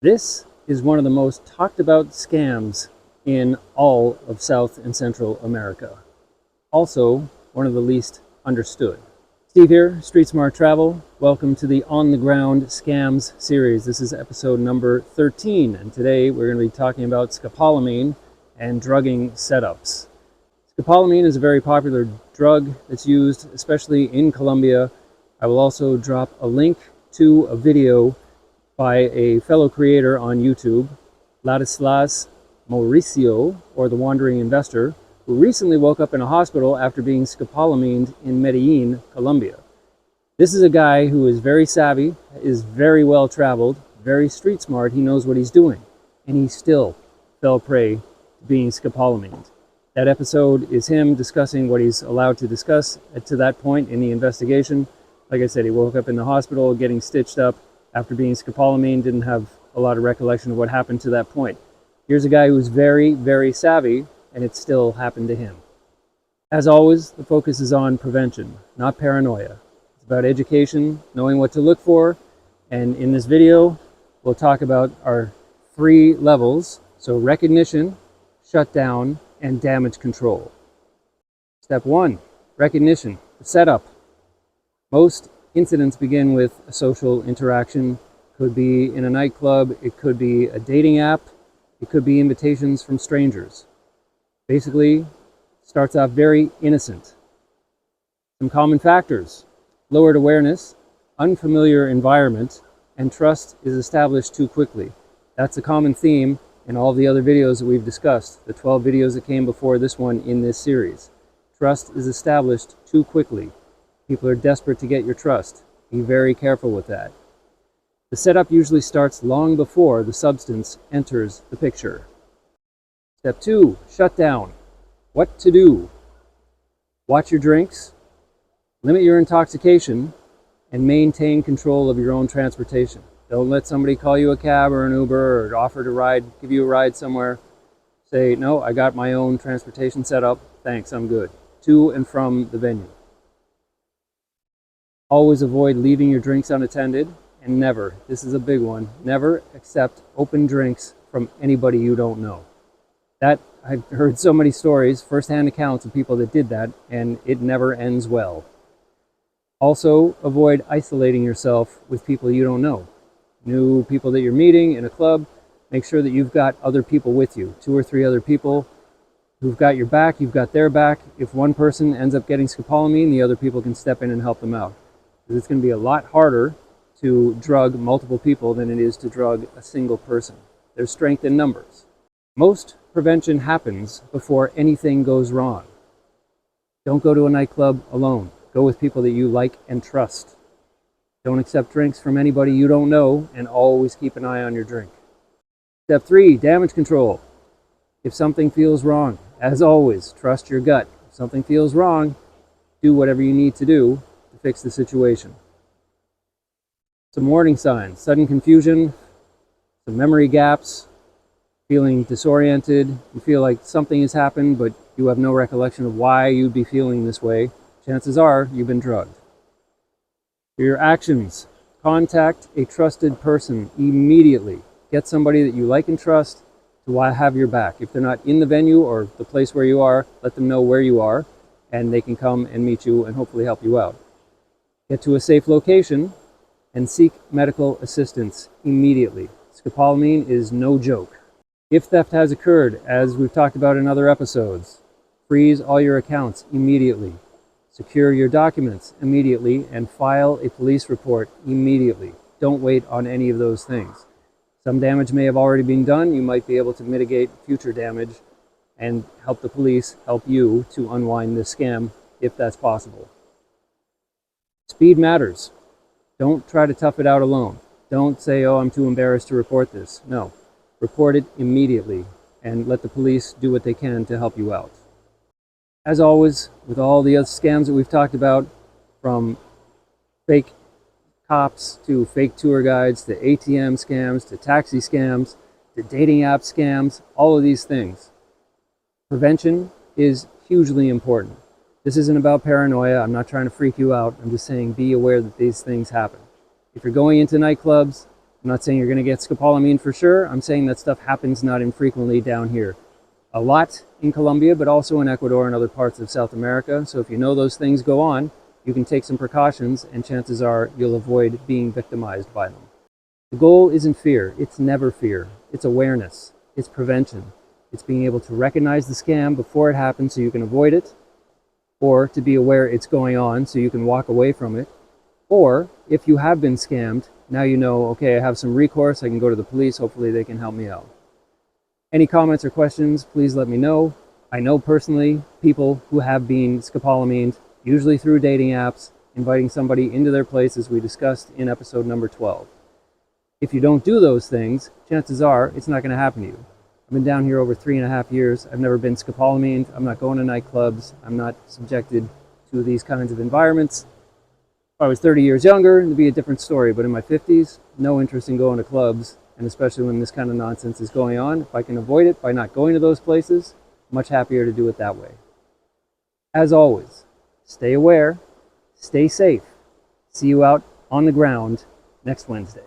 This is one of the most talked about scams in all of South and Central America. Also, one of the least understood. Steve here, Street Smart Travel. Welcome to the On the Ground Scams series. This is episode number 13, and today we're going to be talking about scopolamine and drugging setups. Scopolamine is a very popular drug that's used especially in Colombia. I will also drop a link to a video by a fellow creator on YouTube, Ladislas Mauricio, or the Wandering Investor, who recently woke up in a hospital after being scopolamined in Medellin, Colombia. This is a guy who is very savvy, is very well traveled, very street smart. He knows what he's doing, and he still fell prey to being scopolamined. That episode is him discussing what he's allowed to discuss to that point in the investigation. Like I said, he woke up in the hospital getting stitched up after being scopolamine, didn't have a lot of recollection of what happened to that point. Here's a guy who's very, very savvy, and it still happened to him. As always, the focus is on prevention, not paranoia. It's about education, knowing what to look for, and in this video, we'll talk about our 3 levels, so recognition, shutdown, and damage control. Step 1, recognition, the setup. Most incidents begin with a social interaction. Could be in a nightclub, it could be a dating app, it could be invitations from strangers. Basically, starts off very innocent. Some common factors: lowered awareness, unfamiliar environment, and trust is established too quickly. That's a common theme in all the other videos that we've discussed, the 12 videos that came before this one in this series. Trust is established too quickly. People are desperate to get your trust. Be very careful with that. The setup usually starts long before the substance enters the picture. Step 2, shutdown. What to do? Watch your drinks, limit your intoxication, and maintain control of your own transportation. Don't let somebody call you a cab or an Uber or offer to ride, give you a ride somewhere. Say, no, I got my own transportation set up. Thanks, I'm good. To and from the venue. Always avoid leaving your drinks unattended, and never, this is a big one, never accept open drinks from anybody you don't know. That, I've heard so many stories, first-hand accounts of people that did that, and it never ends well. Also, avoid isolating yourself with people you don't know. New people that you're meeting in a club, make sure that you've got other people with you, 2 or 3 other people who've got your back, you've got their back. If one person ends up getting scopolamine, the other people can step in and help them out. It's going to be a lot harder to drug multiple people than it is to drug a single person. There's strength in numbers. Most prevention happens before anything goes wrong. Don't go to a nightclub alone. Go with people that you like and trust. Don't accept drinks from anybody you don't know, and always keep an eye on your drink. Step 3, damage control. If something feels wrong, as always, trust your gut. If something feels wrong, do whatever you need to do to fix the situation. Some warning signs: sudden confusion, some memory gaps, feeling disoriented, you feel like something has happened but you have no recollection of why you'd be feeling this way. Chances are you've been drugged. For your actions, contact a trusted person immediately. Get somebody that you like and trust to have your back. If they're not in the venue or the place where you are, let them know where you are, and they can come and meet you and hopefully help you out. Get to a safe location and seek medical assistance immediately. Scopolamine is no joke. If theft has occurred, as we've talked about in other episodes, freeze all your accounts immediately. Secure your documents immediately and file a police report immediately. Don't wait on any of those things. Some damage may have already been done. You might be able to mitigate future damage and help the police help you to unwind this scam if that's possible. Speed matters. Don't try to tough it out alone. Don't say, oh, I'm too embarrassed to report this. No. Report it immediately and let the police do what they can to help you out. As always, with all the other scams that we've talked about, from fake cops to fake tour guides to ATM scams to taxi scams to dating app scams, all of these things, prevention is hugely important. This isn't about paranoia. I'm not trying to freak you out. I'm just saying be aware that these things happen. If you're going into nightclubs, I'm not saying you're going to get scopolamine for sure. I'm saying that stuff happens not infrequently down here. A lot in Colombia, but also in Ecuador and other parts of South America. So if you know those things go on, you can take some precautions, and chances are you'll avoid being victimized by them. The goal isn't fear. It's never fear. It's awareness. It's prevention. It's being able to recognize the scam before it happens so you can avoid it, or to be aware it's going on so you can walk away from it. Or if you have been scammed, now you know, okay, I have some recourse, I can go to the police, hopefully they can help me out. Any comments or questions, please let me know. I know personally people who have been scopolamined, usually through dating apps, inviting somebody into their place, as we discussed in episode number 12. If you don't do those things, chances are it's not going to happen to you. I've been down here over 3.5 years. I've never been scopolamined. I'm not going to nightclubs. I'm not subjected to these kinds of environments. If I was 30 years younger, it'd be a different story. But in my 50s, no interest in going to clubs, and especially when this kind of nonsense is going on. If I can avoid it by not going to those places, much happier to do it that way. As always, stay aware, stay safe. See you out on the ground next Wednesday.